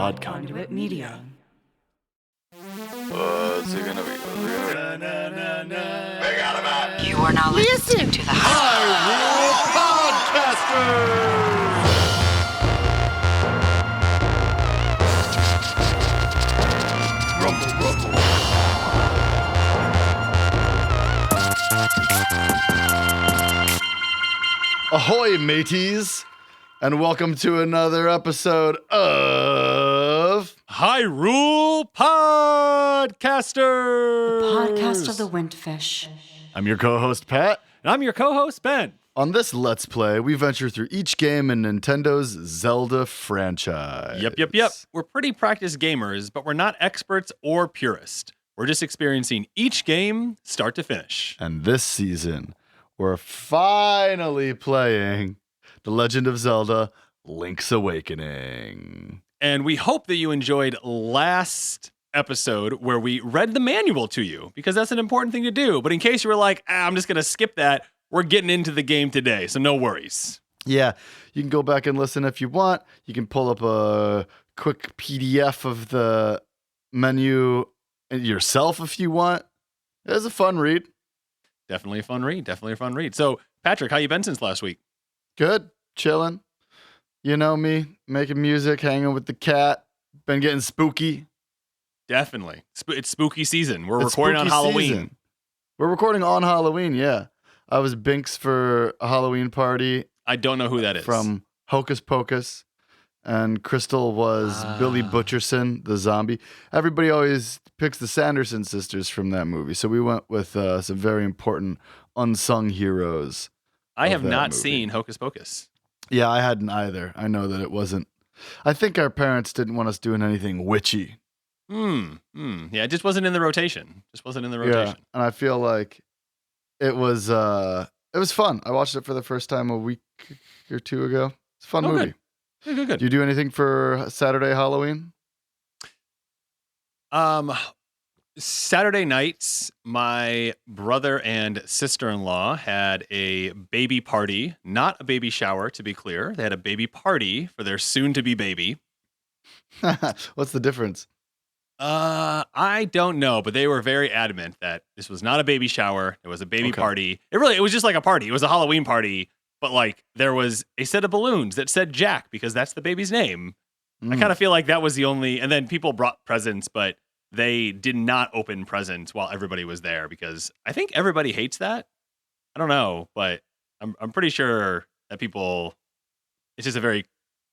Odd Conduit Media. What's it gonna be? You are now listening to the Hyrule Podcasters! Rumble, rumble. Ahoy, mateys, and welcome to another episode of Hyrule Podcasters! The podcast of the Windfish. I'm your co-host, Pat. And I'm your co-host, Ben. On this Let's Play, we venture through each game in Nintendo's Zelda franchise. Yep. We're pretty practiced gamers, but we're not experts or purists. We're just experiencing each game start to finish. And this season, we're finally playing The Legend of Zelda, Link's Awakening. And we hope that you enjoyed last episode where we read the manual to you, because that's an important thing to do. But in case you were like, I'm just going to skip that, we're getting into the game today, so no worries. Yeah, you can go back and listen if you want. You can pull up a quick PDF of the menu yourself if you want. It was a fun read. Definitely a fun read. So, Patrick, how you been since last week? Good, chilling. You know me, making music, hanging with the cat. Been getting spooky. Definitely. It's spooky season. We're recording on Halloween. Season. We're recording on Halloween, yeah. I was Binks for a Halloween party. I don't know who that is. From Hocus Pocus. And Crystal was Billy Butcherson, the zombie. Everybody always picks the Sanderson sisters from that movie. So we went with some very important unsung heroes. I have not seen Hocus Pocus. Yeah, I hadn't either. I know that it wasn't. I think our parents didn't want us doing anything witchy. Yeah, it just wasn't in the rotation. Yeah, and I feel like it was fun. I watched it for the first time a week or two ago. It's a fun movie. Good. Do you do anything for Saturday Halloween? Saturday nights, my brother and sister-in-law had a baby party, not a baby shower, to be clear. They had a baby party for their soon-to-be baby. What's the difference? I don't know, but they were very adamant that this was not a baby shower. It was a baby party. It was just like a party. It was a Halloween party, but like there was a set of balloons that said Jack because that's the baby's name. I kind of feel like that was the only, and then people brought presents, but they did not open presents while everybody was there because I think everybody hates that. I don't know, but I'm pretty sure that people, it's just a very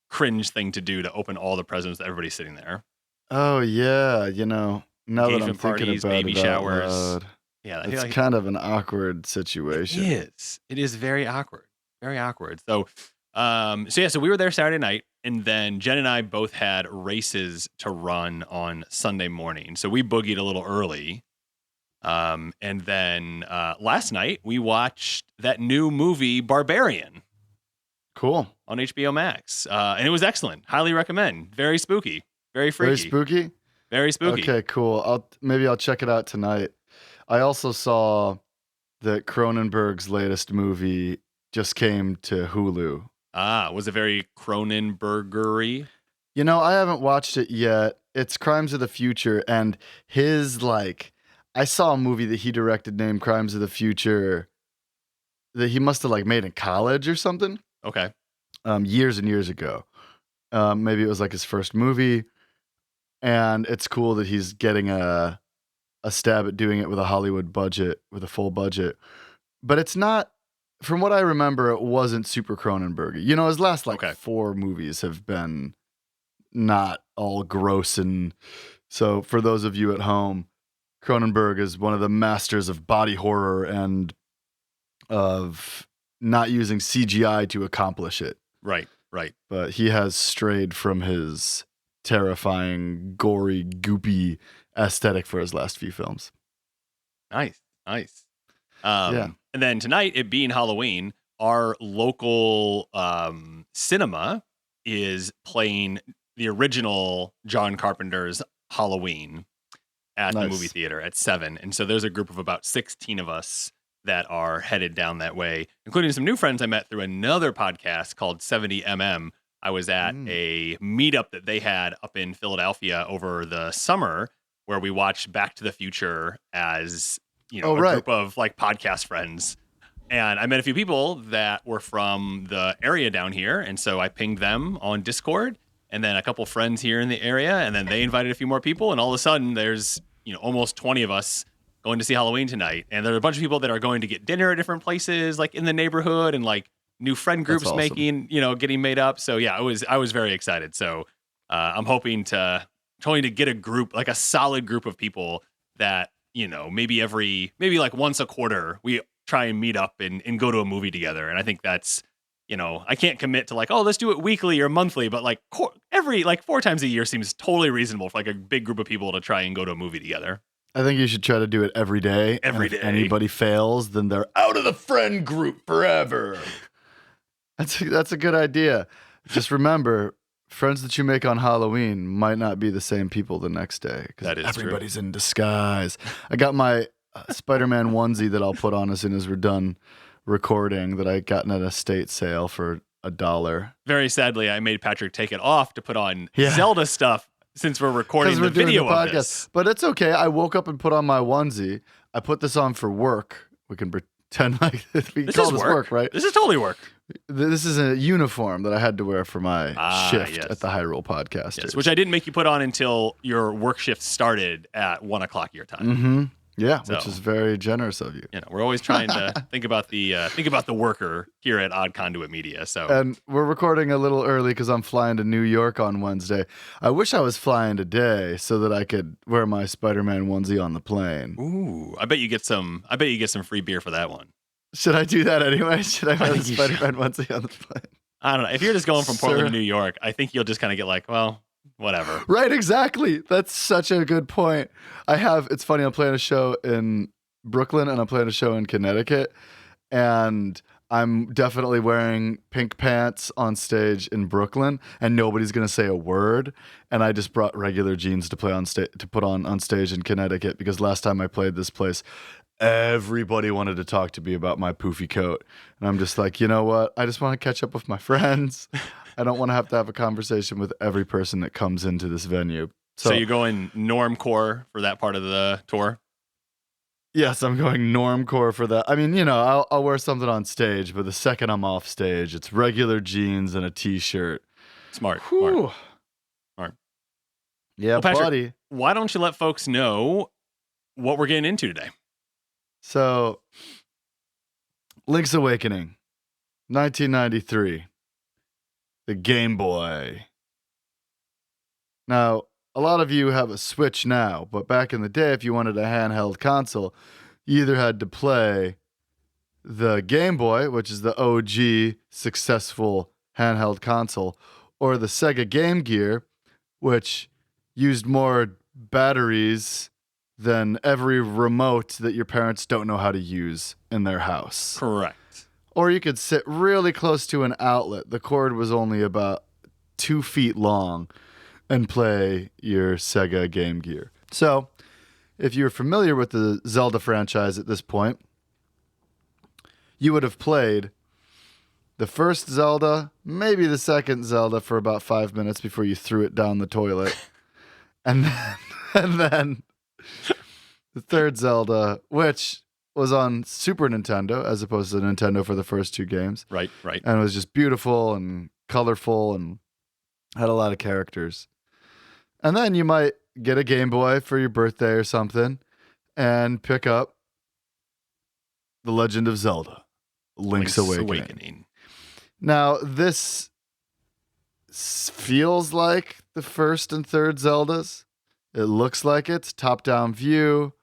cringe thing to do to open all the presents that everybody's sitting there. Oh yeah, now that I'm thinking about baby it out showers. loud, Yeah, it's kind of an awkward situation. It is very awkward. Very awkward. So we were there Saturday night, and then Jen and I both had races to run on Sunday morning. So we boogied a little early. And then last night we watched that new movie Barbarian. Cool. On HBO Max. And it was excellent. Highly recommend. Very spooky. Very freaky. Very spooky? Very spooky. Okay, cool. Maybe I'll check it out tonight. I also saw that Cronenberg's latest movie just came to Hulu. Was it very Cronenbergery? I haven't watched it yet. It's Crimes of the Future, and I saw a movie that he directed named Crimes of the Future that he must have made in college or something. Okay. Years and years ago. Maybe it was his first movie. And it's cool that he's getting a stab at doing it with a Hollywood budget, with a full budget. But it's not, from what I remember, it wasn't super Cronenberg. His last 4 movies have been not all gross. And so for those of you at home, Cronenberg is one of the masters of body horror and of not using CGI to accomplish it. Right. But he has strayed from his terrifying, gory, goopy aesthetic for his last few films. Nice. Yeah. And then tonight, it being Halloween, our local cinema is playing the original John Carpenter's Halloween at the movie theater at 7. And so there's a group of about 16 of us that are headed down that way, including some new friends I met through another podcast called 70mm, I was at a meetup that they had up in Philadelphia over the summer where we watched Back to the Future as, a group of like podcast friends. And I met a few people that were from the area down here. And so I pinged them on Discord and then a couple friends here in the area. And then they invited a few more people. And all of a sudden there's, almost 20 of us going to see Halloween tonight. And there are a bunch of people that are going to get dinner at different places, like in the neighborhood, and like new friend groups getting made up. So yeah, I was very excited. So I'm trying to get a group, like a solid group of people that, maybe like once a quarter, we try and meet up and go to a movie together. And I think that's, I can't commit to like, oh, let's do it weekly or monthly, but like every 4 times a year seems totally reasonable for like a big group of people to try and go to a movie together. I think you should try to do it every day. If anybody fails, then they're out of the friend group forever. That's a good idea. Just remember, friends that you make on Halloween might not be the same people the next day. That is everybody's in disguise. I got my Spider-Man onesie that I'll put on as soon as we're done recording that I got in an estate sale for $1. Very sadly, I made Patrick take it off to put on Zelda stuff since we're recording the video of this. But it's okay. I woke up and put on my onesie. I put this on for work. We can pretend like we can call this work, right? This is totally work. This is a uniform that I had to wear for my shift at the Hyrule Podcasters. Yes, which I didn't make you put on until your work shift started at 1 o'clock your time. Mm-hmm. Yeah, which is very generous of you. We're always trying to think about the worker here at Odd Conduit Media. So, and we're recording a little early because I'm flying to New York on Wednesday. I wish I was flying today so that I could wear my Spider-Man onesie on the plane. Ooh, I bet you get some free beer for that one. Should I do that anyway? Should I wear the Spider-Man onesie on the plane? I don't know. If you're just going from Portland to New York, I think you'll just kind of get like, well, whatever. Right, exactly. That's such a good point. It's funny, I'm playing a show in Brooklyn and I'm playing a show in Connecticut, and I'm definitely wearing pink pants on stage in Brooklyn, and nobody's going to say a word, and I just brought regular jeans to put on stage in Connecticut because last time I played this place, everybody wanted to talk to me about my poofy coat. And I'm just like, you know what? I just want to catch up with my friends. I don't want to have a conversation with every person that comes into this venue. So you're going normcore for that part of the tour? Yes, I'm going normcore for that. I mean, I'll wear something on stage, but the second I'm off stage, it's regular jeans and a t-shirt. Smart. Yeah, well, Patrick, buddy. Why don't you let folks know what we're getting into today? So, Link's Awakening, 1993, the Game Boy. Now, a lot of you have a Switch now, but back in the day, if you wanted a handheld console, you either had to play the Game Boy, which is the OG successful handheld console, or the Sega Game Gear, which used more batteries than every remote that your parents don't know how to use in their house. Correct. Or you could sit really close to an outlet. The cord was only about 2 feet long and play your Sega Game Gear. So, if you're familiar with the Zelda franchise at this point, you would have played the first Zelda, maybe the second Zelda for about 5 minutes before you threw it down the toilet. and then the third Zelda, which was on Super Nintendo as opposed to Nintendo for the first 2 games. Right. And it was just beautiful and colorful and had a lot of characters. And then you might get a Game Boy for your birthday or something and pick up The Legend of Zelda, Link's Awakening. Now, this feels like the first and third Zeldas. It looks like it's top-down view.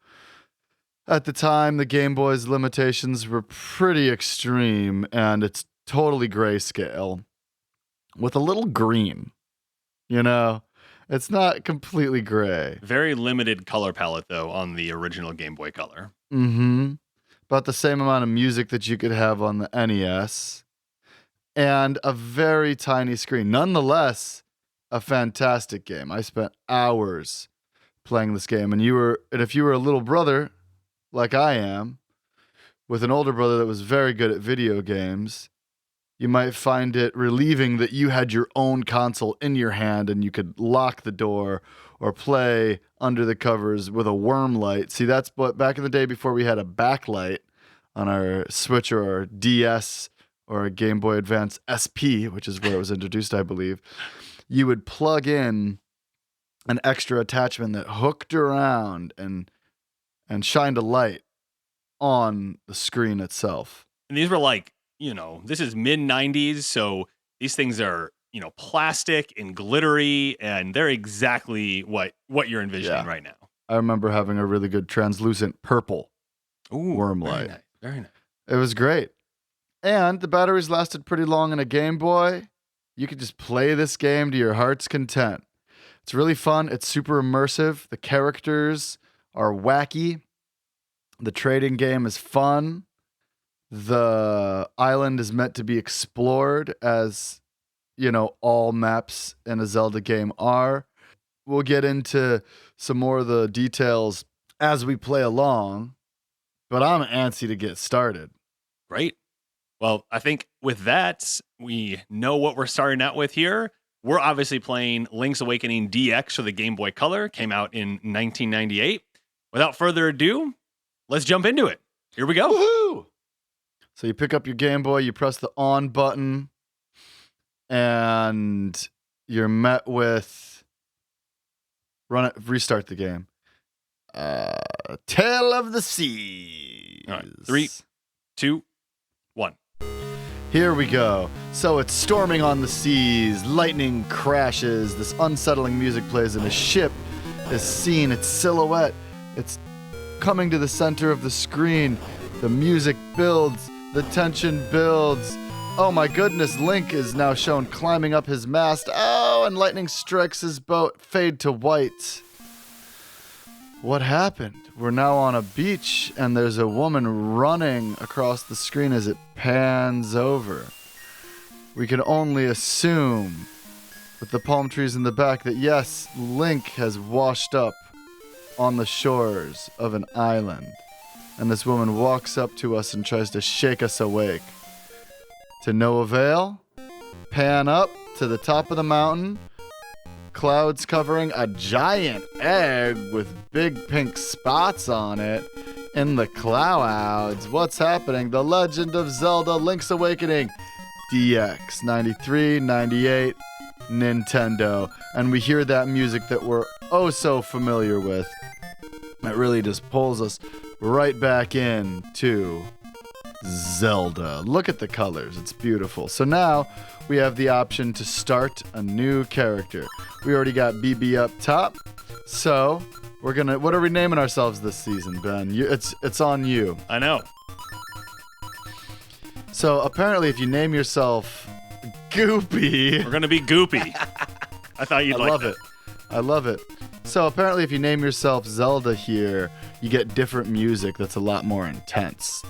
At the time, the Game Boy's limitations were pretty extreme, and it's totally grayscale with a little green. It's not completely gray. Very limited color palette, though, on the original Game Boy Color. Mm-hmm. About the same amount of music that you could have on the NES. And a very tiny screen. Nonetheless, a fantastic game. I spent hours playing this game. And if you were a little brother, like I am, with an older brother that was very good at video games, You might find it relieving that you had your own console in your hand and you could lock the door or play under the covers with a worm light. See, that's what back in the day before we had a backlight on our Switch or our DS or a Game Boy Advance SP, which is where it was introduced, I believe, you would plug in an extra attachment that hooked around and shined a light on the screen itself. And these were like, this is mid 90s. So these things are, plastic and glittery, and they're exactly what you're envisioning right now. I remember having a really good translucent purple worm light. Nice, very nice. It was great. And the batteries lasted pretty long in a Game Boy. You could just play this game to your heart's content. It's really fun. It's super immersive. The characters are wacky. The trading game is fun. The island is meant to be explored as, all maps in a Zelda game are. We'll get into some more of the details as we play along, but I'm antsy to get started. Great. Well, I think with that, we know what we're starting out with here. We're obviously playing Link's Awakening DX for the Game Boy Color. Came out in 1998. Without further ado, let's jump into it. Here we go. Woohoo! So you pick up your Game Boy, you press the on button, and you're met with restart the game. Tale of the Seas. All right. 3, 2, 1. Here we go. So it's storming on the seas, lightning crashes, this unsettling music plays, and a ship is seen, its silhouette. It's coming to the center of the screen. The music builds, the tension builds. Oh my goodness, Link is now shown climbing up his mast. Oh, and lightning strikes his boat. Fade to white. What happened? We're now on a beach, and there's a woman running across the screen as it pans over. We can only assume, with the palm trees in the back, that yes, Link has washed up on the shores of an island. And this woman walks up to us and tries to shake us awake. To no avail, pan up to the top of the mountain. Clouds covering a giant egg with big pink spots on it. In the clouds, what's happening? The Legend of Zelda Link's Awakening DX, 93, 98, Nintendo. And we hear that music that we're oh so familiar with. It really just pulls us right back in to Zelda. Look at the colors. It's beautiful. So now we have the option to start a new character. We already got BB up top. So we're going to... What are we naming ourselves this season, Ben? It's on you. I know. So apparently if you name yourself Goopy... We're going to be Goopy. I thought you'd like that. I love it. So apparently if you name yourself Zelda here, you get different music that's a lot more intense.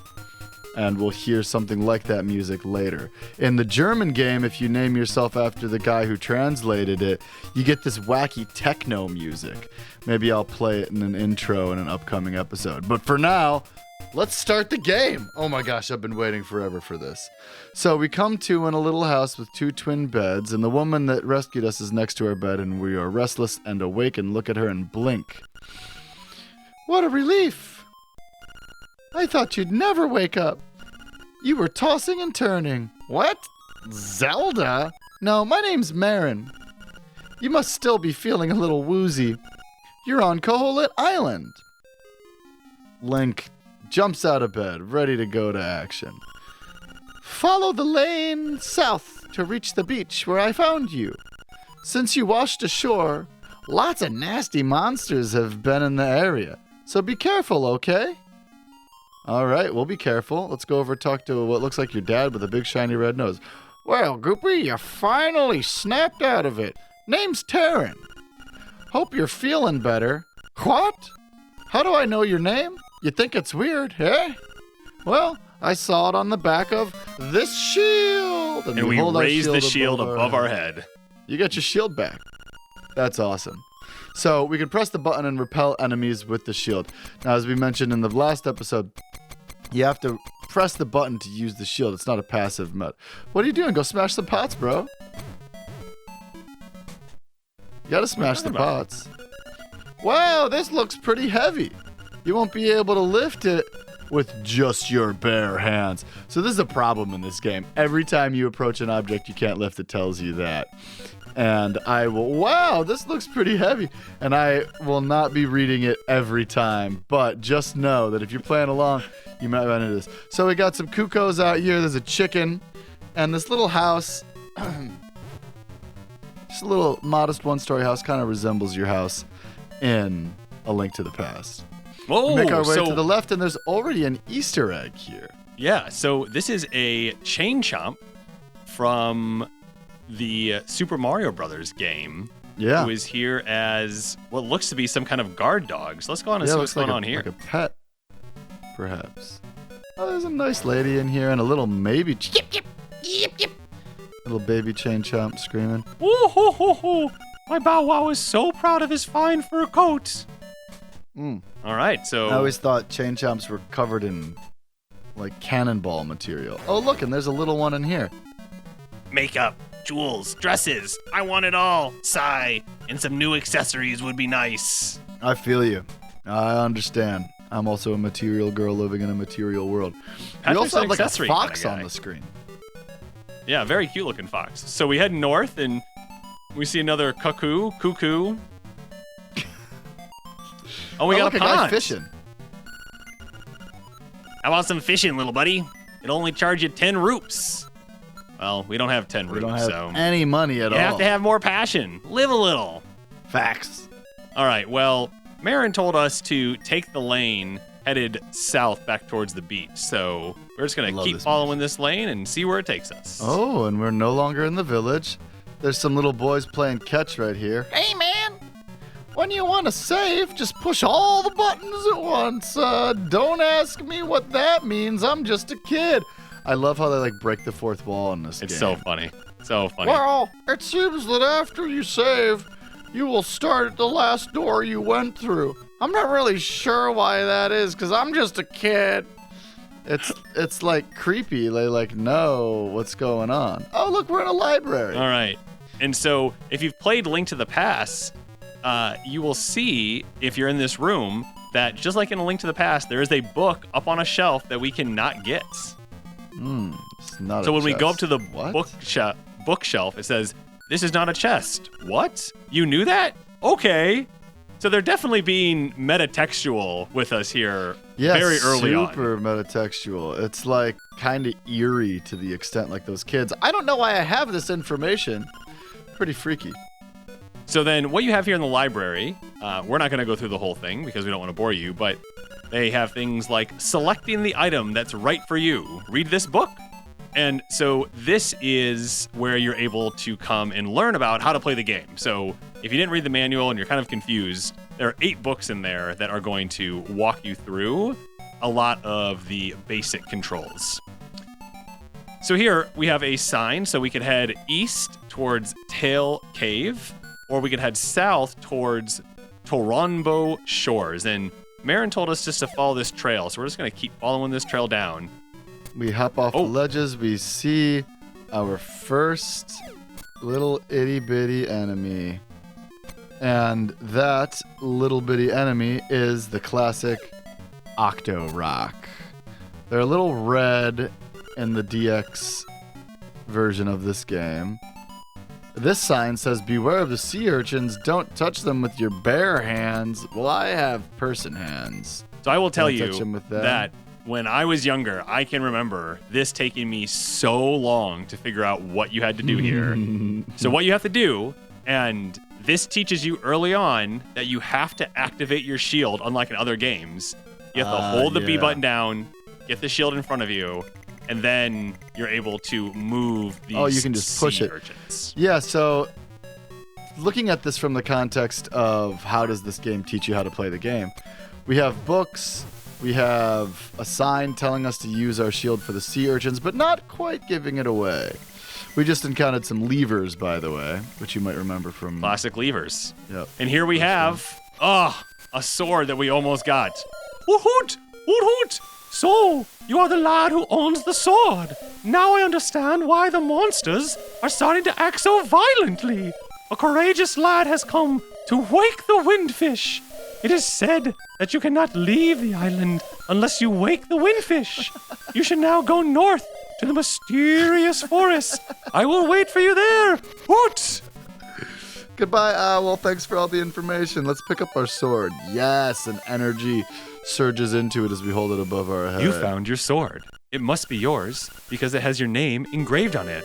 And we'll hear something like that music later. In the German game, if you name yourself after the guy who translated it, you get this wacky techno music. Maybe I'll play it in an intro in an upcoming episode. But for now, let's start the game. Oh my gosh, I've been waiting forever for this. So we come to in a little house with 2 twin beds, and the woman that rescued us is next to our bed, and we are restless and awake and look at her and blink. What a relief. I thought you'd never wake up. You were tossing and turning. What? Zelda? No, my name's Marin. You must still be feeling a little woozy. You're on Koholint Island. Link jumps out of bed, ready to go to action. Follow the lane south to reach the beach where I found you. Since you washed ashore, lots of nasty monsters have been in the area. So be careful, okay? All right, we'll be careful. Let's go over and talk to what looks like your dad with a big shiny red nose. Well, Goopy, you finally snapped out of it. Name's Taryn. Hope you're feeling better. What? How do I know your name? You think it's weird, eh? Well, I saw it on the back of this shield. And we raised the shield above our head. You got your shield back. That's awesome. So we can press the button and repel enemies with the shield. Now, as we mentioned in the last episode, you have to press the button to use the shield. It's not a passive mode. What are you doing? Go smash some pots, bro. You gotta smash the pots. Wow, this looks pretty heavy. You won't be able to lift it with just your bare hands. So this is a problem in this game. Every time you approach an object you can't lift, it tells you that. And I will, wow, this looks pretty heavy. And I will not be reading it every time, but just know that if you're playing along, you might run into this. So we got some cuckoos out here. There's a chicken and this little house. Just a little modest one-story house, kind of resembles your house in A Link to the Past. Whoa, We make our way to the left, and there's already an Easter egg here. Yeah, so this is a chain chomp from the Super Mario Brothers game. Yeah. Who is here as what looks to be some kind of guard dog. So let's go on and see what's going on here. Like a pet, perhaps. Oh, there's a nice lady in here and a little maybe. Yip, yip, yip, yip. Little baby chain chomp screaming. Ooh, hoo, hoo, hoo. My Bow Wow is so proud of his fine fur coat. All right, so... I always thought chain chomps were covered in, like, cannonball material. Oh, look, and there's a little one in here. Makeup, jewels, dresses. I want it all. Sigh. And some new accessories would be nice. I feel you. I understand. I'm also a material girl living in a material world. We also have, like, a fox on the screen. Yeah, very cute-looking fox. So we head north, and we see another cuckoo. Oh, we got a pond. Guy fishing. How about some fishing, little buddy? It'll only charge you 10 roops. Well, we don't have 10 We roops, don't have so any money at all. you have to have more passion. Live a little. Facts. All right, well, Marin told us to take the lane headed south back towards the beach. So we're just going to keep following this lane and see where it takes us. Oh, and we're no longer in the village. There's some little boys playing catch right here. Hey, man. When you want to save, just push all the buttons at once. Don't ask me what that means. I'm just a kid. I love how they, like, break the fourth wall in this game. It's so funny. So funny. Well, it seems that after you save, you will start at the last door you went through. I'm not really sure why that is, because I'm just a kid. It's like creepy. They like know what's going on. Oh, look, we're in a library. All right. And so if you've played Link to the Past, you will see, if you're in this room, that just like in A Link to the Past, there is a book up on a shelf that we cannot get. It's not so a when we go up chest. to the What? bookshelf, it says, "This is not a chest." What? You knew that? Okay. So they're definitely being metatextual with us here very early on. Super metatextual. It's like kind of eerie to the extent like those kids. I don't know why I have this information. Pretty freaky. So then what you have here in the library, we're not going to go through the whole thing because we don't want to bore you, but they have things like selecting the item that's right for you. Read this book. And so this is where you're able to come and learn about how to play the game. So if you didn't read the manual and you're kind of confused, there are 8 books in there that are going to walk you through a lot of the basic controls. So here we have a sign, so we could head east towards Tail Cave, or we could head south towards Toronbo Shores. And Marin told us just to follow this trail, so we're just going to keep following this trail down. We hop off the ledges. We see our first little itty bitty enemy. And that little bitty enemy is the classic Octo Rock. They're a little red in the DX version of this game. This sign says, "Beware of the sea urchins. Don't touch them with your bare hands." Well, I have person hands. So I will tell Don't touch you 'em with that. that when I was younger, I can remember this taking me so long to figure out what you had to do here. So what you have to do, and this teaches you early on that you have to activate your shield, unlike in other games. You have to hold the B button down, get the shield in front of you, and then you're able to move these Oh, you can just push it. urchins. Yeah, so looking at this from the context of how does this game teach you how to play the game, we have books, we have a sign telling us to use our shield for the sea urchins, but not quite giving it away. We just encountered some levers, by the way, which you might remember from... Classic levers. Yep. And here we have, a sword that we almost got. Woot hoot! Woot hoot! So, you are the lad who owns the sword. Now I understand why the monsters are starting to act so violently. A courageous lad has come to wake the windfish. It is said that you cannot leave the island unless you wake the windfish. You should now go north to the mysterious forest. I will wait for you there. Hoot! Goodbye, Owl. Thanks for all the information. Let's pick up our sword. Yes, and energy surges into it as we hold it above our head. You found your sword. It must be yours because it has your name engraved on it.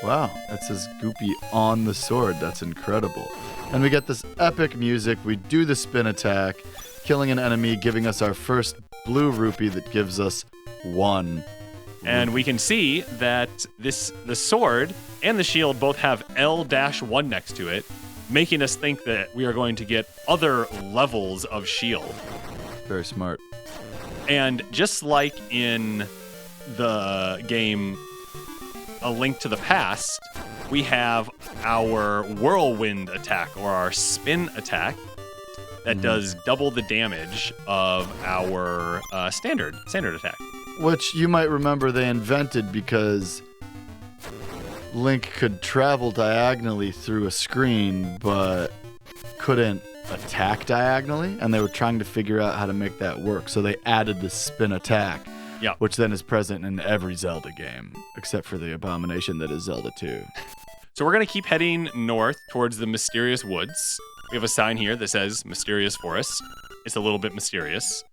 Wow, it says Goopy on the sword. That's incredible. And we get this epic music. We do the spin attack, killing an enemy, giving us our first blue rupee that gives us 1. And we can see that the sword and the shield both have L-1 next to it, making us think that we are going to get other levels of shield. Very smart. And just like in the game A Link to the Past, we have our whirlwind attack or our spin attack that does double the damage of our standard attack. Which you might remember they invented because Link could travel diagonally through a screen, but couldn't attack diagonally, and they were trying to figure out how to make that work. So they added the spin attack, which then is present in every Zelda game, except for the abomination that is Zelda 2. So we're going to keep heading north towards the mysterious woods. We have a sign here that says Mysterious Forest. It's a little bit mysterious.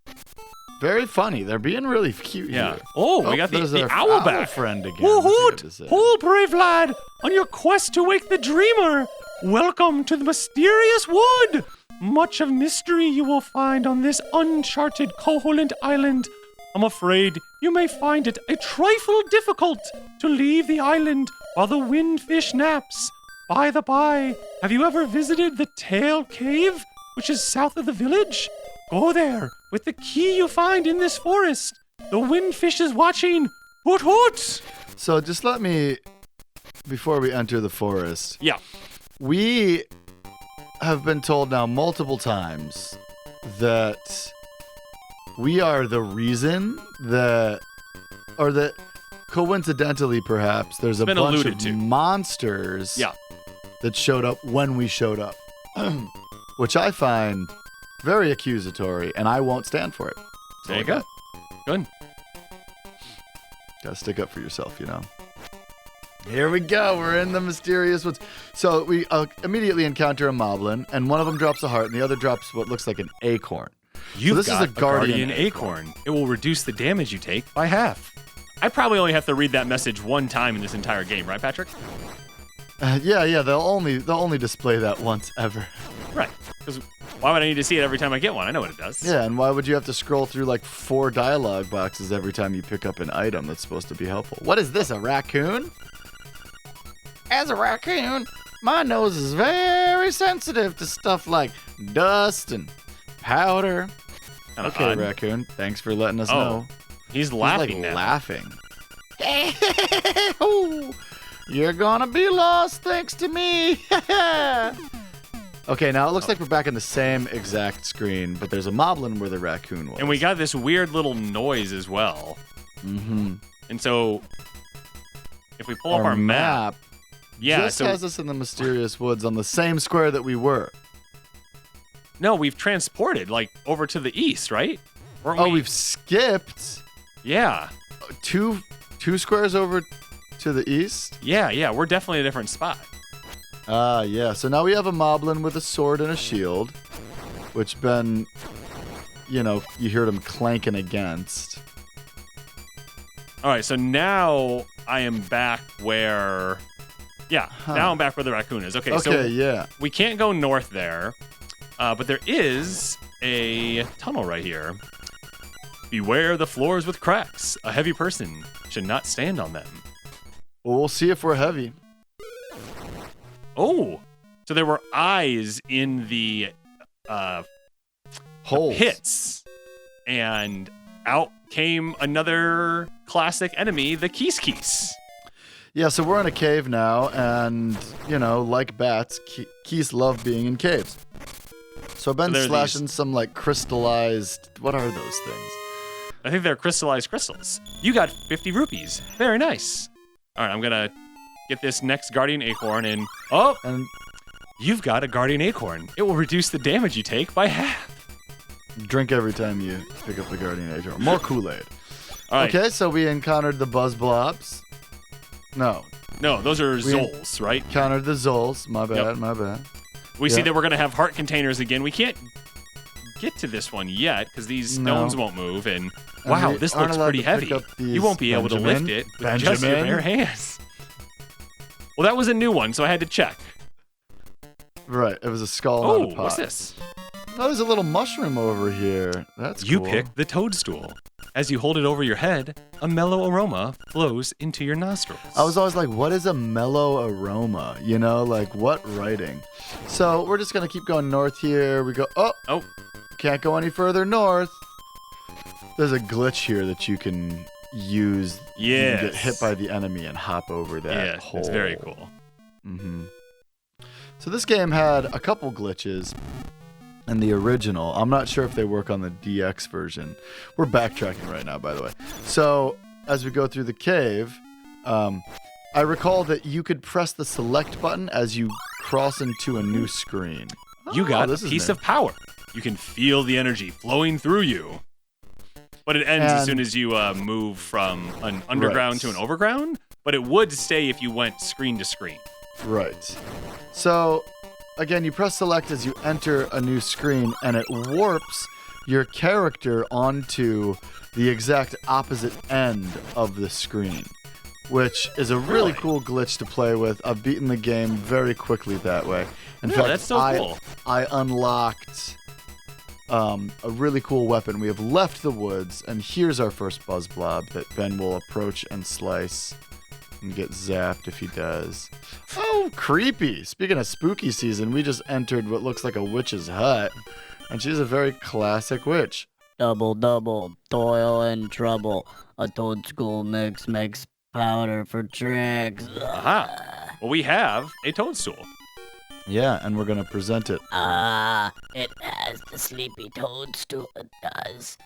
Very funny. They're being really cute here. Oh, we got the owl back. Friend again. Hoot! Oh, brave lad, on your quest to wake the dreamer. Welcome to the mysterious wood. Much of mystery you will find on this uncharted Koholint Island. I'm afraid you may find it a trifle difficult to leave the island while the windfish naps. By the by, have you ever visited the Tail Cave, which is south of the village? Go there with the key you find in this forest. The windfish is watching. Hoot hoot! So just let me, before we enter the forest. Yeah. We have been told now multiple times that we are the reason that, or that coincidentally perhaps, there's a bunch of monsters that showed up when we showed up, which I find very accusatory, and I won't stand for it. There you go. Good. Gotta stick up for yourself, you know. Here we go. We're in the mysterious woods. So we immediately encounter a moblin, and one of them drops a heart, and the other drops what looks like an acorn. You've got a guardian acorn. It will reduce the damage you take by half. I probably only have to read that message one time in this entire game, right, Patrick? Yeah. They'll only display that once ever. Right. Because why would I need to see it every time I get one? I know what it does. Yeah, and why would you have to scroll through like 4 dialogue boxes every time you pick up an item that's supposed to be helpful? What is this, a raccoon? As a raccoon, my nose is very sensitive to stuff like dust and powder. Okay, raccoon, thanks for letting us know. He's laughing. He's like laughing. You're gonna be lost thanks to me. Okay, now it looks like we're back in the same exact screen, but there's a moblin where the raccoon was. And we got this weird little noise as well. Mm-hmm. And so, if we pull up our map, just has us in the mysterious woods on the same square that we were. No, we've transported like over to the east, right? We've skipped. Yeah. Two squares over to the east. Yeah, we're definitely a different spot. Yeah. So now we have a moblin with a sword and a shield, which Ben, you heard him clanking against. All right, so now I am back where... Yeah, now I'm back where the raccoon is. Okay, so we can't go north there, but there is a tunnel right here. Beware the floors with cracks. A heavy person should not stand on them. Well, we'll see if we're heavy. Oh, so there were eyes in the holes. Pits, and out came another classic enemy, the Keese. Yeah, so we're in a cave now, and, like bats, Keese love being in caves. So I've been slashing some, crystallized... What are those things? I think they're crystallized crystals. You got 50 rupees. Very nice. All right, I'm going to get this next Guardian Acorn and... Oh! And You've got a Guardian Acorn. It will reduce the damage you take by half. drink every time you pick up the Guardian Acorn. More Kool-Aid. All right. Okay, so we encountered the Buzz Blobs. No, those are Zols, right? encountered the Zols. My bad, Yep. my bad. We Yeah. see that we're going to have heart containers again. We can't get to this one yet because these stones won't move. And wow, we this aren't looks allowed pretty to pick heavy. up these. You won't be able to lift it with just your bare hands. Well, that was a new one, so I had to check. Right, it was a skull Oh, on a pot. what's this? Oh, there's a little mushroom over here. That's You cool. picked the toadstool. As you hold it over your head, a mellow aroma flows into your nostrils. I was always like, what is a mellow aroma? You know, like what writing? So we're just going to keep going north here. We go, Oh. Can't go any further north. There's a glitch here that you can use. You can get Yes. hit by the enemy and hop over that Yeah, hole. it's very cool. Mm-hmm. So this game had a couple glitches in the original. I'm not sure if they work on the DX version. We're backtracking right now, by the way. So as we go through the cave, I recall that you could press the select button as you cross into a new screen. You got a this is piece new. of power. You can feel the energy flowing through you. But it ends as And- soon as you move from an underground Right. to an overground. But it would stay if you went screen to screen. Right. So, again, you press select as you enter a new screen, and it warps your character onto the exact opposite end of the screen, which is a really cool glitch to play with. I've beaten the game very quickly that way. In Yeah, fact, that's so cool. I unlocked a really cool weapon. We have left the woods, and here's our first Buzz Blob that Ben will approach and slice. And get zapped if he does. Oh, creepy. Speaking of spooky season, we just entered what looks like a witch's hut. And she's a very classic witch. Double, double, toil and trouble. A toadstool mix makes powder for tricks. Aha. Well, we have a toadstool. Yeah, and we're going to present it. It has the sleepy toadstool, it does.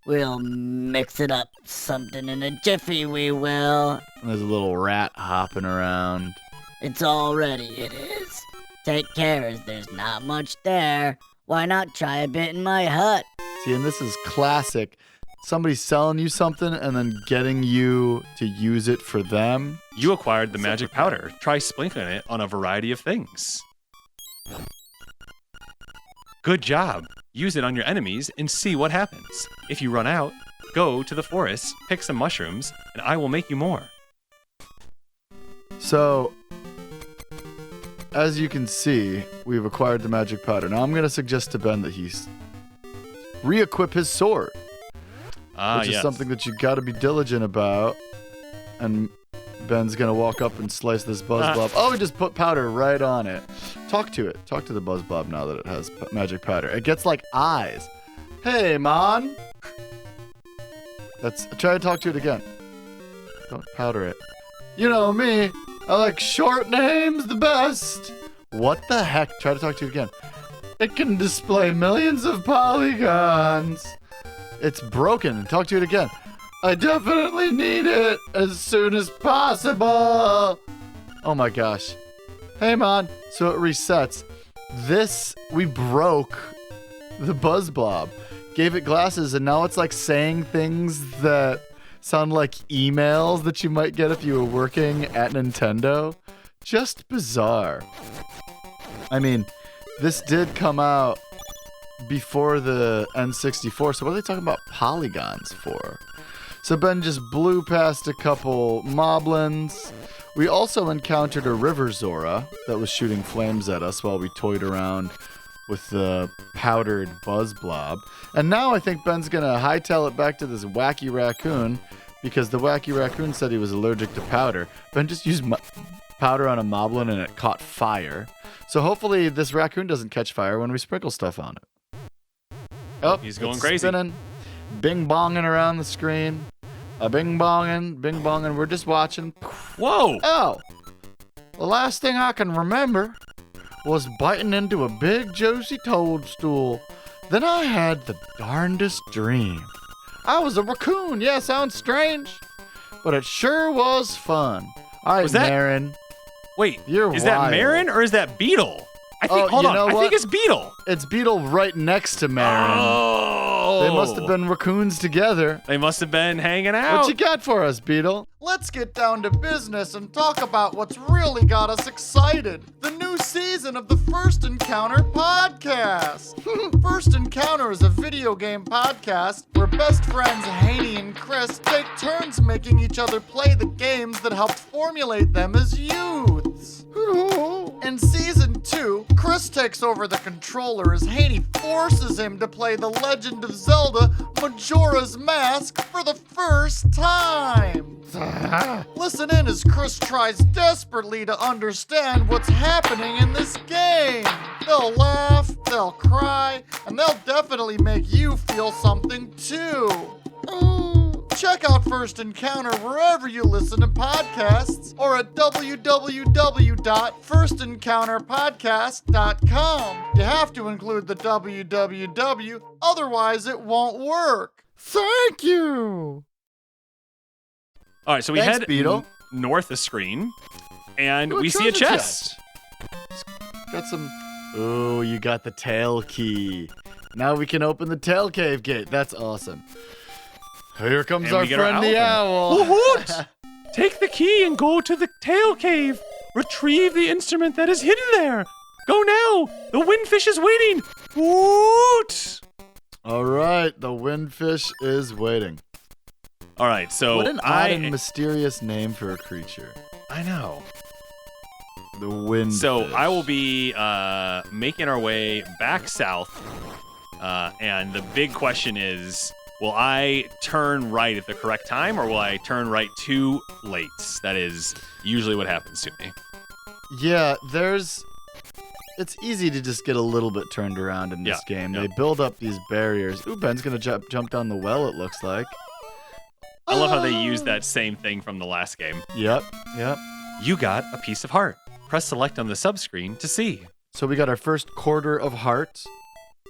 We'll mix it up something in a jiffy, we will. And there's a little rat hopping around. It's all ready, it is. Take care as there's not much there. Why not try a bit in my hut? See, and this is classic. Somebody's selling you something and then getting you to use it for them. You acquired the magic powder. Try sprinkling it on a variety of things. Good job. Use it on your enemies and see what happens. If you run out, go to the forest, pick some mushrooms, and I will make you more. So, as you can see, we've acquired the magic powder. Now I'm going to suggest to Ben that he's re-equip his sword, which is Yes. something that you got to be diligent about. And Ben's going to walk up and slice this Buzz Blob. Oh, he just put powder right on it. Talk to it. Talk to the Buzz Blob now that it has magic powder. It gets like eyes. Hey, man. Try to talk to it again. Don't powder it. You know me. I like short names the best. What the heck? Try to talk to it again. It can display millions of polygons. It's broken. Talk to it again. I definitely need it as soon as possible. Oh my gosh. Hey, man. So it resets. We broke the Buzz Blob. Gave it glasses, and now it's like saying things that sound like emails that you might get if you were working at Nintendo. Just bizarre. I mean, this did come out before the N64, so what are they talking about polygons for? So Ben just blew past a couple moblins. We also encountered a river Zora that was shooting flames at us while we toyed around with the powdered Buzz Blob. And now I think Ben's going to hightail it back to this wacky raccoon because the wacky raccoon said he was allergic to powder. Ben just used powder on a moblin and it caught fire. So hopefully this raccoon doesn't catch fire when we sprinkle stuff on it. Oh, He's going it's crazy. Spinning, bing-bonging around the screen. Bing-bonging. We're just watching. Whoa! Oh, the last thing I can remember was biting into a big juicy toadstool. Then I had the darndest dream. I was a raccoon. Yeah, sounds strange, but it sure was fun. All right, Was that- Marin. Wait, You're is that wild. Marin or is that Beetle? I think. Oh, hold you on. know I what? think it's Beetle. It's Beetle right next to Marin. Oh, They must have been raccoons together. They must have been hanging out. What you got for us, Beetle? Let's get down to business and talk about what's really got us excited. The new season of the First Encounter podcast. First Encounter is a video game podcast where best friends Haney and Chris take turns making each other play the games that helped formulate them as youths. In season 2, Chris takes over the controller as Haney forces him to play the Legend of Zelda Majora's Mask for the first time. Listen in as Chris tries desperately to understand what's happening in this game. They'll laugh, they'll cry, and they'll definitely make you feel something too. Check out First Encounter wherever you listen to podcasts or at www.firstencounterpodcast.com. You have to include the www, otherwise it won't work. Thank you. All right, so we Thanks, head Beetle. north of screen, and Ooh, we see a treasure chest. Got some. Oh, you got the tail key. Now we can open the tail cave gate. That's awesome. Here comes And our we get our friend the owl. Woot! Take the key and go to the tail cave. Retrieve the instrument that is hidden there. Go now. The windfish is waiting. Woot! All right, the windfish is waiting. All right, so What an odd and mysterious name for a creature. I know. The windfish. So I will be making our way back south, and the big question is, will I turn right at the correct time, or will I turn right too late? That is usually what happens to me. Yeah, it's easy to just get a little bit turned around in this game. yeah. They build up these barriers. Ooh, Ben's gonna jump down the well, it looks like. I love how they use that same thing from the last game. Yep. You got a piece of heart. Press select on the subscreen to see. So we got our first quarter of heart.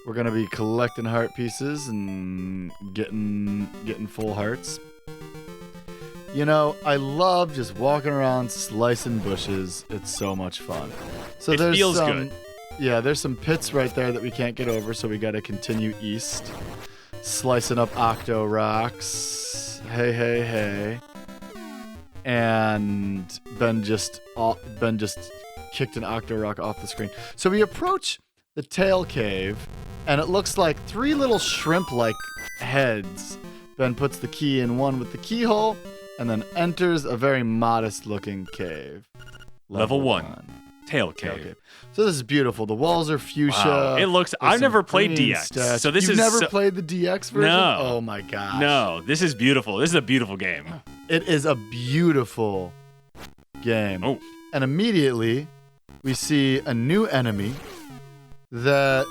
We're gonna be collecting heart pieces and getting full hearts. You know, I love just walking around slicing bushes. It's so much fun. So It there's feels some, good. Yeah, there's some pits right there that we can't get over, so we gotta continue east. Slicing up octo rocks. Hey. And Ben just kicked an octo rock off the screen. So we approach the tail cave, and it looks like 3 little shrimp-like heads. Ben puts the key in one with the keyhole, and then enters a very modest-looking cave. Level 1. Tail Tail cave. cave. So this is beautiful. The walls are fuchsia. Wow. It looks. There's I've never some played green DX, statues. so this You've is never so- played the DX version? No. Oh my gosh. No, this is beautiful. This is a beautiful game. It is a beautiful game. Oh. And immediately, we see a new enemy that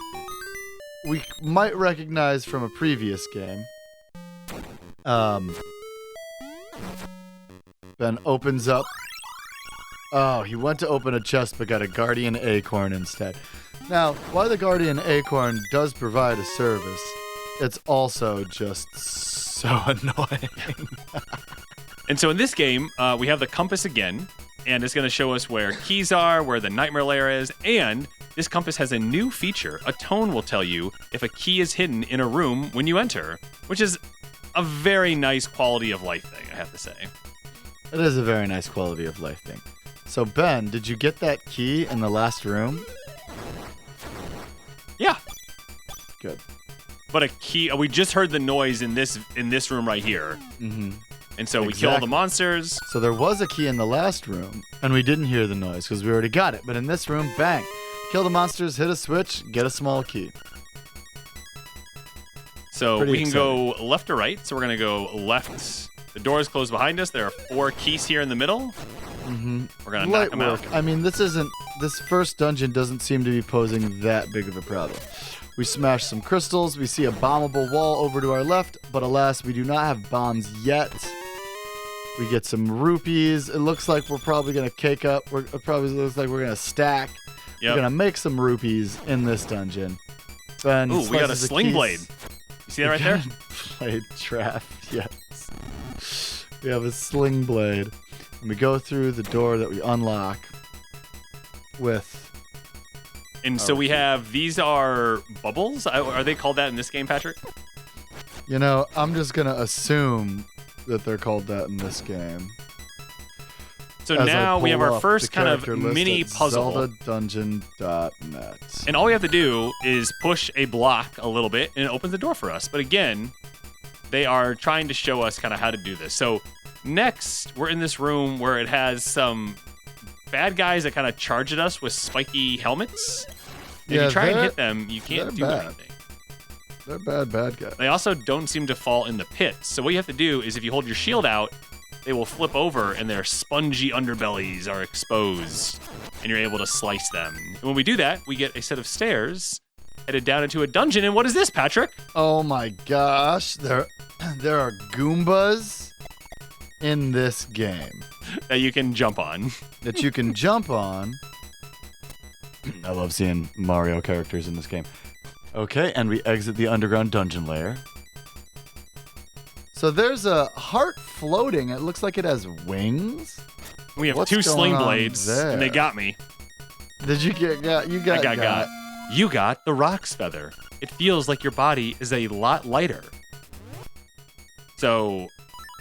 we might recognize from a previous game. Ben opens up. Oh, he went to open a chest but got a Guardian Acorn instead. Now, while the Guardian Acorn does provide a service, it's also just so annoying. And so in this game, we have the compass again, and it's going to show us where keys are, where the nightmare lair is, and this compass has a new feature. A tone will tell you if a key is hidden in a room when you enter, which is a very nice quality of life thing, I have to say. It is a very nice quality of life thing. So Ben, did you get that key in the last room? Yeah, Good. but a key. We just heard the noise in this room right here, Mm-hmm. and so we kill all the Exactly. monsters. So there was a key in the last room, and we didn't hear the noise because we already got it. But in this room, bang. Kill the monsters, hit a switch, get a small key. So Pretty we can go left or right. So we're gonna go left. The door is closed behind us. There are 4 keys here in the middle. Mm-hmm. We're gonna knock Light them work. out. I mean, this first dungeon doesn't seem to be posing that big of a problem. We smash some crystals. We see a bombable wall over to our left, but alas, we do not have bombs yet. We get some rupees. It looks like we're probably gonna cake up. It probably looks like we're gonna stack. Yep. We're gonna make some rupees in this dungeon. Ben Ooh, we got a slices the sling keys. blade. You see that right there? blade trap. Yes. We have a sling blade. And we go through the door that we unlock with... And so we have, these are bubbles? Are they called that in this game, Patrick? You know, I'm just going to assume that they're called that in this game. So As now we have pull our up first the kind of character list mini at puzzle. ZeldaDungeon.net. And all we have to do is push a block a little bit and it opens the door for us. But again, they are trying to show us kind of how to do this. So next, we're in this room where it has some bad guys that kind of charge at us with spiky helmets. And if you try and hit them, you can't do anything. They're bad guys. They also don't seem to fall in the pits. So what you have to do is if you hold your shield out, they will flip over and their spongy underbellies are exposed and you're able to slice them. And when we do that, we get a set of stairs headed down into a dungeon. And what is this, Patrick? Oh my gosh, there are Goombas in this game That you can jump on. that you can jump on. I love seeing Mario characters in this game. Okay, and we exit the underground dungeon lair. So there's a heart floating. It looks like it has wings. We have What's two sling going on blades, there? and they got me. Did you get got? You got I got. You got the Rock's Feather. It feels like your body is a lot lighter. So,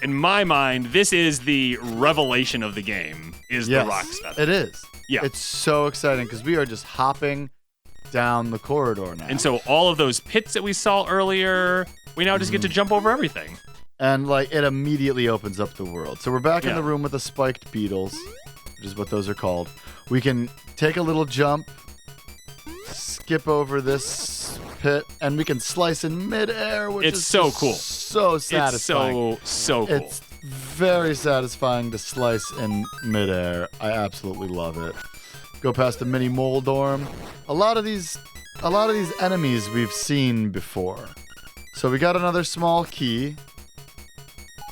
in my mind, this is the revelation of the game, is Yes, the Rock's Feather. it is. Yeah. It's so exciting because we are just hopping down the corridor now. And so all of those pits that we saw earlier, we now just get to jump over everything. And like it immediately opens up the world. So we're back in Yeah. the room with the spiked beetles, which is what those are called. We can take a little jump, skip over this pit, and we can slice in midair, which It's is so just cool. So satisfying. It's so cool. It's very satisfying to slice in midair. I absolutely love it. Go past the mini Moldorm. A lot of these enemies we've seen before. So we got another small key,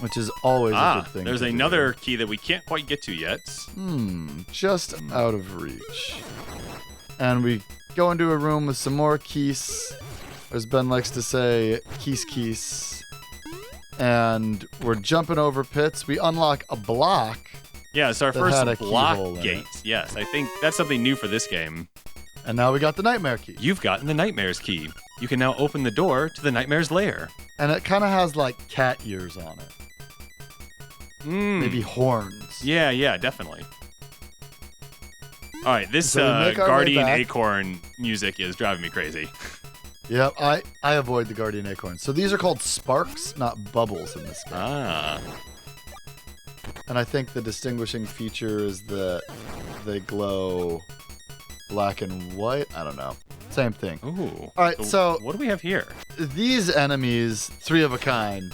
which is always a good thing. There's to do. another key that we can't quite get to yet. Just out of reach. And we go into a room with some more keys. As Ben likes to say, keys. And we're jumping over pits. We unlock a block. Yeah, it's our That had a first block keyhole in gate. it. Yes, I think that's something new for this game. And now we got the nightmare key. You've gotten the Nightmare's key. You can now open the door to the Nightmare's lair. And it kind of has like cat ears on it. Maybe horns. Yeah, definitely. All right, this So we make our way Guardian back. Acorn music is driving me crazy. Yep, I avoid the Guardian Acorns. So these are called sparks, not bubbles in this game. Ah. And I think the distinguishing feature is that they glow black and white. I don't know. Same thing. Ooh. All right, so what do we have here? these enemies, three of a kind,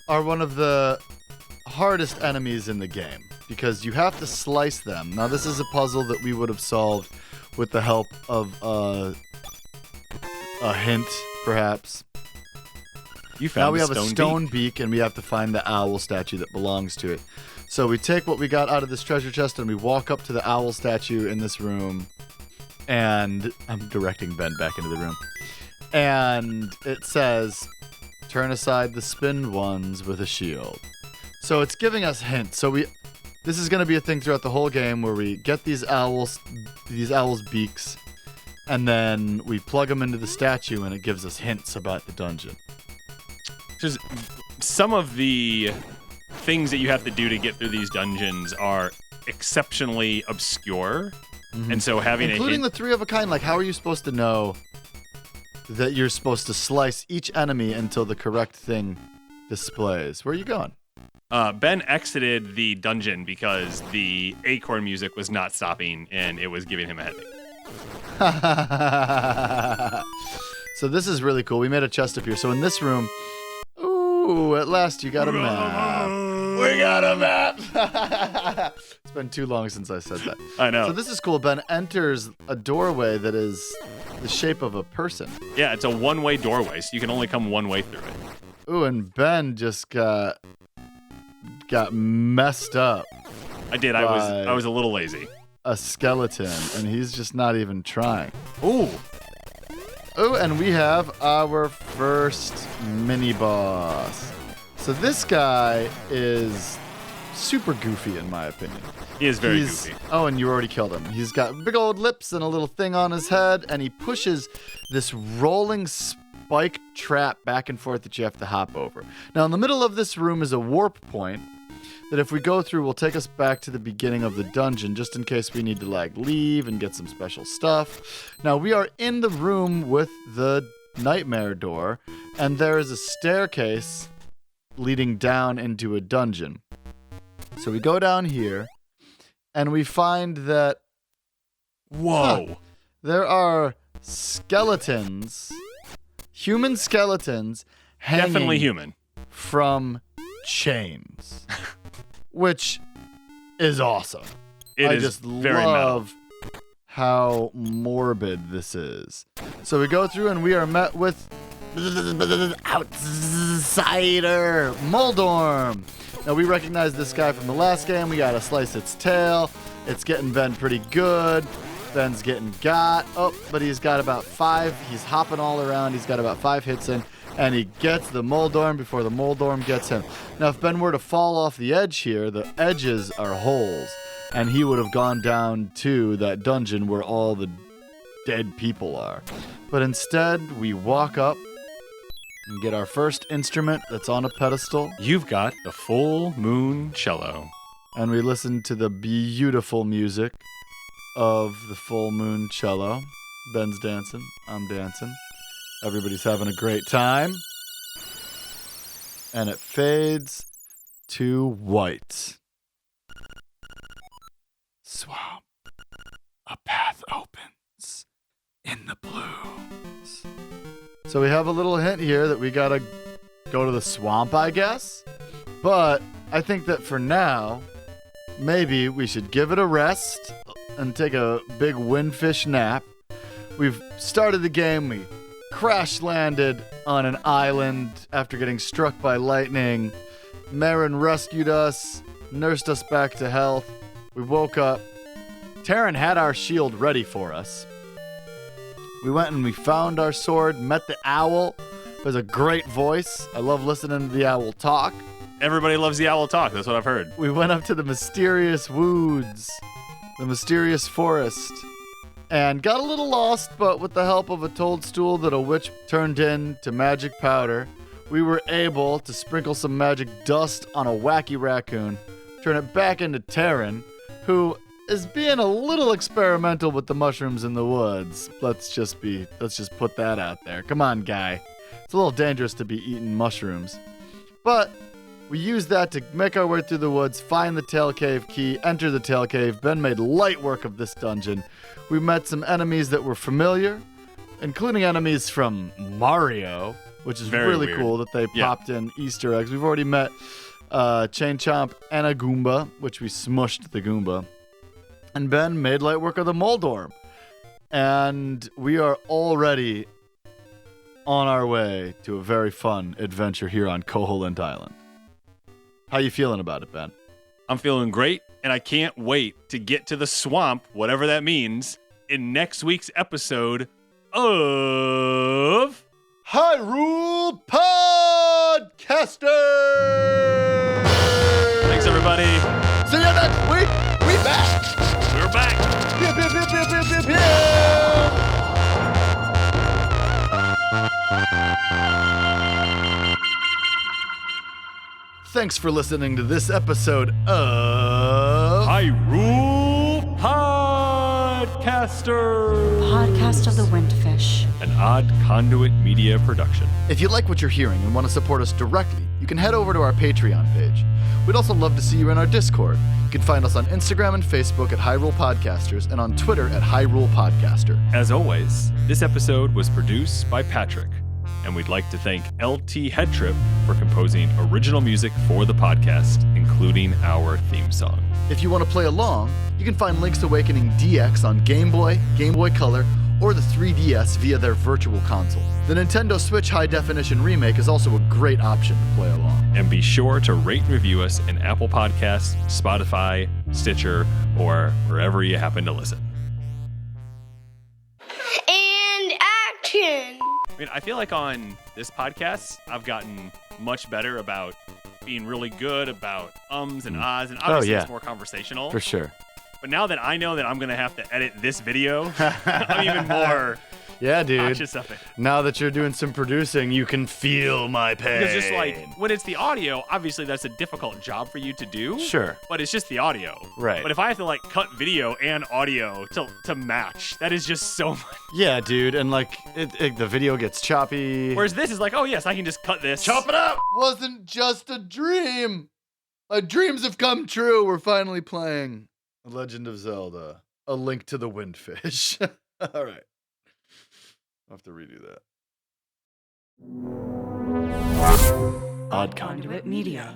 are one of the hardest enemies in the game because you have to slice them. Now, this is a puzzle that we would have solved with the help of a hint, perhaps. You found Now we the have a beak. stone beak, and we have to find the owl statue that belongs to it. So we take what we got out of this treasure chest, and we walk up to the owl statue in this room. And I'm directing Ben back into the room. And it says, turn aside the spinned ones with a shield. So it's giving us hints. So this is going to be a thing throughout the whole game where we get these owls' beaks, and then we plug them into the statue, and it gives us hints about the dungeon. Just some of the things that you have to do to get through these dungeons are exceptionally obscure. And so having Including a the hint, three of a kind, like how are you supposed to know that you're supposed to slice each enemy until the correct thing displays? Where are you going? Ben exited the dungeon because the acorn music was not stopping and it was giving him a headache. So this is really cool. We made a chest up here. So in this room, ooh, at last you got a map. We got a map. It's been too long since I said that. I know. So this is cool. Ben enters a doorway that is the shape of a person. Yeah, it's a one-way doorway, so you can only come one way through it. Ooh, and Ben just got messed up. I did. I was a little lazy. A skeleton, and he's just not even trying. Ooh. Oh, and we have our first mini boss. So this guy is super goofy in my opinion. He is very goofy. Oh, and you already killed him. He's got big old lips and a little thing on his head, and he pushes this rolling spike trap back and forth that you have to hop over. Now, in the middle of this room is a warp point that if we go through will take us back to the beginning of the dungeon, just in case we need to leave and get some special stuff. Now, we are in the room with the nightmare door, and there is a staircase leading down into a dungeon. So we go down here, and we find that whoa, there are skeletons, human skeletons, hanging definitely human from chains, which is awesome. I just very love how morbid this is. So we go through, and we are met with outsider Moldorm. Now, we recognize this guy from the last game. We gotta slice its tail. It's getting Ben pretty good. Ben's getting got. Oh, but he's got about 5. He's hopping all around. He's got about 5 hits in, and he gets the Moldorm before the Moldorm gets him. Now, if Ben were to fall off the edge here, the edges are holes, and he would have gone down to that dungeon where all the dead people are. But instead, we walk up and get our first instrument that's on a pedestal. You've got the full moon cello. And we listen to the beautiful music of the full moon cello. Ben's dancing, I'm dancing. Everybody's having a great time. And it fades to white. Swamp. A path opens in the blues. So we have a little hint here that we gotta go to the swamp, I guess. But I think that for now, maybe we should give it a rest and take a big windfish nap. We've started the game. We crash landed on an island after getting struck by lightning. Marin rescued us, nursed us back to health. We woke up. Taryn had our shield ready for us. We went and we found our sword, met the owl. It was a great voice. I love listening to the owl talk. Everybody loves the owl talk. That's what I've heard. We went up to the mysterious woods, the mysterious forest, and got a little lost, but with the help of a toadstool that a witch turned into magic powder, we were able to sprinkle some magic dust on a wacky raccoon, turn it back into Taryn, who is being a little experimental with the mushrooms in the woods. Let's just put that out there. Come on, guy. It's a little dangerous to be eating mushrooms. But we used that to make our way through the woods, find the Tail Cave key, enter the Tail Cave. Ben made light work of this dungeon. We met some enemies that were familiar, including enemies from Mario, which is Very really weird. cool that they popped in Easter eggs. We've already met Chain Chomp and a Goomba, which we smushed the Goomba. And Ben made light work of the Moldorm. And we are already on our way to a very fun adventure here on Koholint Island. How you feeling about it, Ben? I'm feeling great, and I can't wait to get to the swamp, whatever that means, in next week's episode of Hyrule Podcasters! Thanks, everybody. See you next week. We back. We're back. Pew, pew, pew, pew, pew, pew, pew. Thanks for listening to this episode of Hyrule Podcasters. Podcast of the Windfish. An Odd Conduit Media production. If you like what you're hearing and want to support us directly, you can head over to our Patreon page. We'd also love to see you in our Discord. You can find us on Instagram and Facebook at Hyrule Podcasters and on Twitter at Hyrule Podcaster. As always, this episode was produced by Patrick, and we'd like to thank LT Headtrip for composing original music for the podcast, including our theme song. If you want to play along, you can find Link's Awakening DX on Game Boy, Game Boy Color, or the 3DS via their virtual console. The Nintendo Switch High Definition Remake is also a great option to play along. And be sure to rate and review us in Apple Podcasts, Spotify, Stitcher, or wherever you happen to listen. And action! I mean, I feel like on this podcast, I've gotten much better about being really good about ums and ahs, and obviously yeah. it's more conversational. For sure. But now that I know that I'm going to have to edit this video, I'm even more Yeah, dude. conscious of it. Now that you're doing some producing, you can feel my pain. Because just like when it's the audio, obviously that's a difficult job for you to do. Sure. But it's just the audio. Right. But if I have to like cut video and audio to match, that is just so much. Yeah, dude. And like the video gets choppy. Whereas this is like, oh yes, I can just cut this. Chop it up! Wasn't just a dream. My dreams have come true. We're finally playing Legend of Zelda: A Link to the Windfish. All right. I'll have to redo that. Odd Conduit Media.